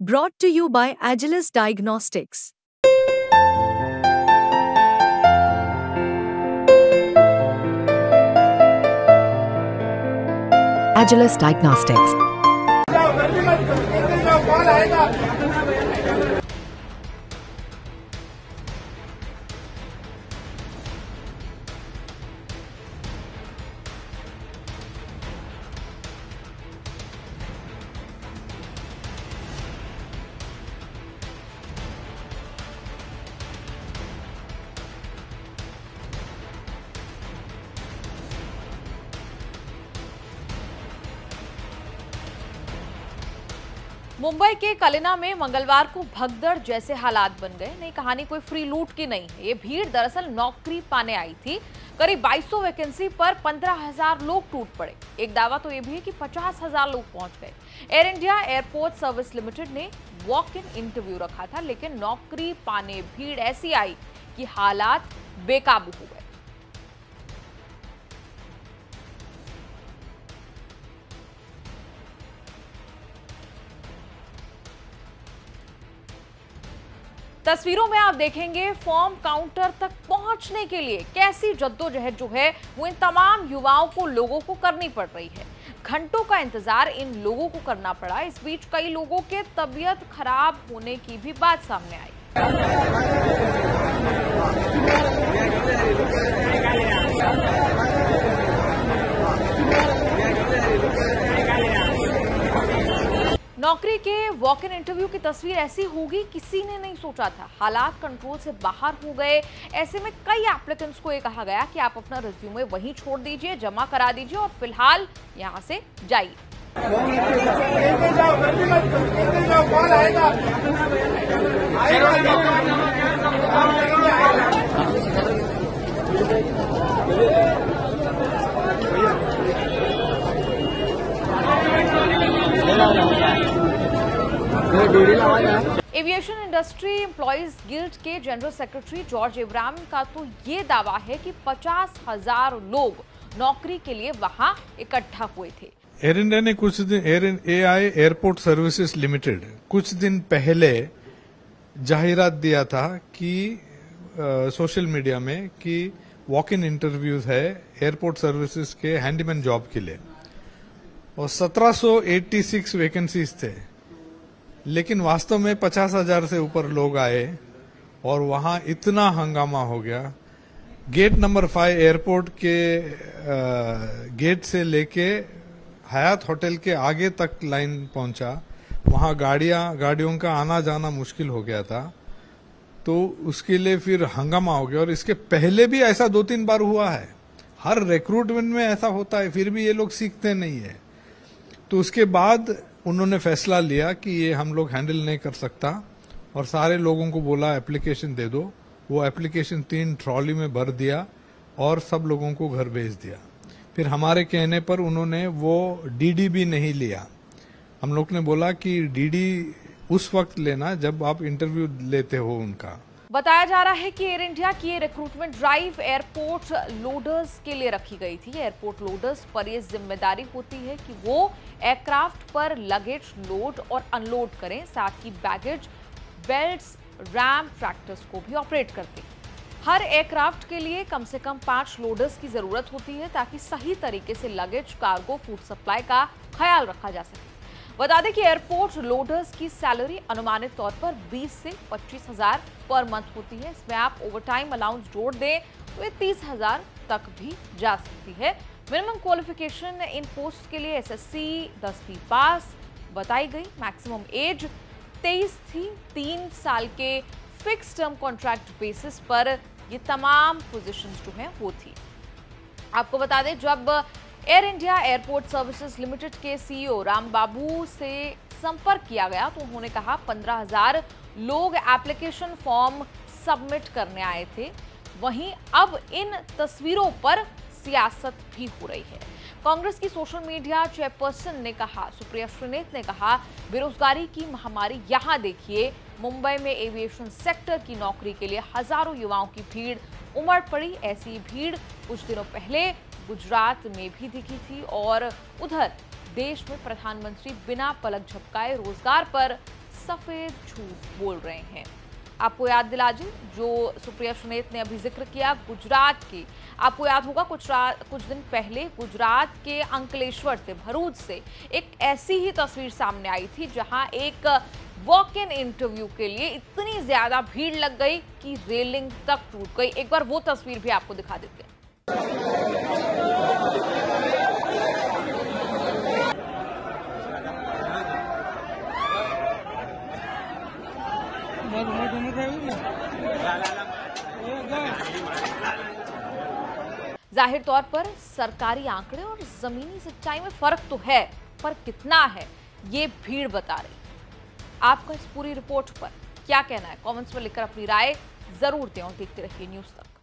Brought to you by Agilus Diagnostics. Agilus Diagnostics. Mumbai के कलिना में मंगलवार को भगदड़ जैसे हालात बन गए। नई कहानी कोई फ्री लूट की नहीं है। ये भीड़ दरअसल नौकरी पाने आई थी। करीब 2200 वैकेंसी पर 15,000 लोग टूट पड़े। एक दावा तो ये भी है कि 50,000 लोग पहुंच गए। Air India airport service limited ने वॉक इन इंटरव्यू रखा था, लेकिन नौकरी पाने भीड़ ऐसी आई कि हालात बेकाबू हो गए। तस्वीरों में आप देखेंगे फॉर्म काउंटर तक पहुंचने के लिए कैसी जद्दोजहद जो है वो इन तमाम युवाओं को, लोगों को करनी पड़ रही है। घंटों का इंतजार इन लोगों को करना पड़ा। इस बीच कई लोगों के तबीयत खराब होने की भी बात सामने आई। नौकरी के वॉक इन इंटरव्यू की तस्वीर ऐसी होगी किसी ने नहीं सोचा था। हालात कंट्रोल से बाहर हो गए। ऐसे में कई एप्लीकेंट्स को ये कहा गया कि आप अपना रिज्यूमे वहीं छोड़ दीजिए, जमा करा दीजिए और फिलहाल यहां से जाइए। एविएशन इंडस्ट्री एम्प्लॉइज गिल्ड के जनरल सेक्रेटरी जॉर्ज इब्राहिम का तो ये दावा है कि 50,000 लोग नौकरी के लिए वहां इकट्ठा हुए थे। एयर इंडिया ने कुछ दिन एआई एयरपोर्ट सर्विसेज लिमिटेड कुछ दिन पहले जाहिरात दिया था कि सोशल मीडिया में कि वॉक इन इंटरव्यूज है एयरपोर्ट सर्विसेज के हैंडीमैन जॉब के लिए, और 1786 वैकेंसीज थे। लेकिन वास्तव में 50,000 से ऊपर लोग आए और वहां इतना हंगामा हो गया। गेट नंबर 5 एयरपोर्ट के गेट से लेके हयात होटल के आगे तक लाइन पहुंचा। वहां गाड़ियों का आना जाना मुश्किल हो गया था, तो उसके लिए फिर हंगामा हो गया। और इसके पहले भी ऐसा 2-3 बार हुआ है। हर रिक्रूटमेंट में ऐसा होता है, फिर भी ये लोग सीखते नहीं है। तो उसके बाद उन्होंने फैसला लिया कि ये हम लोग हैंडल नहीं कर सकता, और सारे लोगों को बोला एप्लीकेशन दे दो। वो एप्लीकेशन 3 ट्रॉली में भर दिया और सब लोगों को घर भेज दिया। फिर हमारे कहने पर उन्होंने वो डीडी भी नहीं लिया। हम लोग ने बोला कि डीडी उस वक्त लेना जब आप इंटरव्यू लेते हो उनका। बताया जा रहा है कि एयर इंडिया की रिक्रूटमेंट ड्राइव एयरपोर्ट लोडर्स के लिए रखी गई थी। एयरपोर्ट लोडर्स पर यह जिम्मेदारी होती है कि वो एयरक्राफ्ट पर लगेज लोड और अनलोड करें, साथ ही बैगेज बेल्ट्स, रैम्प, ट्रैक्टर्स को भी ऑपरेट करते हैं। हर एयरक्राफ्ट के लिए कम से कम 5 लोडर्स की जरूरत होती है ताकि सही तरीके से लगेज, कार्गो, फूड सप्लाई का ख्याल रखा जा सके। बता दें कि एयरपोर्ट लोडर्स की सैलरी अनुमानित तौर पर 20 से 25,000 पर मंथ होती है। इसमें आप ओवरटाइम अलाउंस जोड़ दें तो ये 30,000 तक भी जा सकती है। मिनिमम क्वालिफिकेशन इन पोस्ट के लिए एसएससी 10वीं पास बताई गई। मैक्सिमम एज 23 थी। 3 साल के फिक्स टर्म कॉन्ट्रैक्ट बेसिस पर ये तमाम पोजीशंस जो हैं वो थी। आपको बता दें, जब air India airport services limited के सीईओ राम बाबू से संपर्क किया गया तो उन्होंने कहा 15,000 लोग एप्लीकेशन फॉर्म सबमिट करने आए थे। वहीं अब इन तस्वीरों पर सियासत भी हो रही है। कांग्रेस की सोशल मीडिया चेयरपर्सन ने कहा, सुप्रिया श्रीनेत ने कहा, बेरोजगारी की महामारी यहाँ देखिए। मुंबई में एविएशन सेक्टर की नौकरी के लिए हजारों युवाओं की भीड़ उमड़ पड़ी। ऐसी भीड़ कुछ दिनों पहले गुजरात में भी दिखी थी और उधर देश में प्रधानमंत्री बिना पलक झपकाए रोजगार पर सफेद झूठ बोल रहे हैं। आपको याद दिला दें, जो सुप्रिया सुनेत ने अभी जिक्र किया गुजरात की, आपको याद होगा कुछ दिन पहले गुजरात के अंकलेश्वर से, भरूच से एक ऐसी ही तस्वीर सामने आई थी जहां एक वॉक इन इंटरव्यू के लिए इतनी ज्यादा भीड़ लग गई कि रेलिंग तक टूट गई। एक बार वो तस्वीर भी आपको दिखा देते हैं। जाहिर तौर पर सरकारी आंकड़े और जमीनी सच्चाई में फर्क तो है, पर कितना है ये भीड़ बता रही। आपका इस पूरी रिपोर्ट पर क्या कहना है? कमेंट्स में लिखकर अपनी राय जरूर दें और देखते रहिए न्यूज़ तक।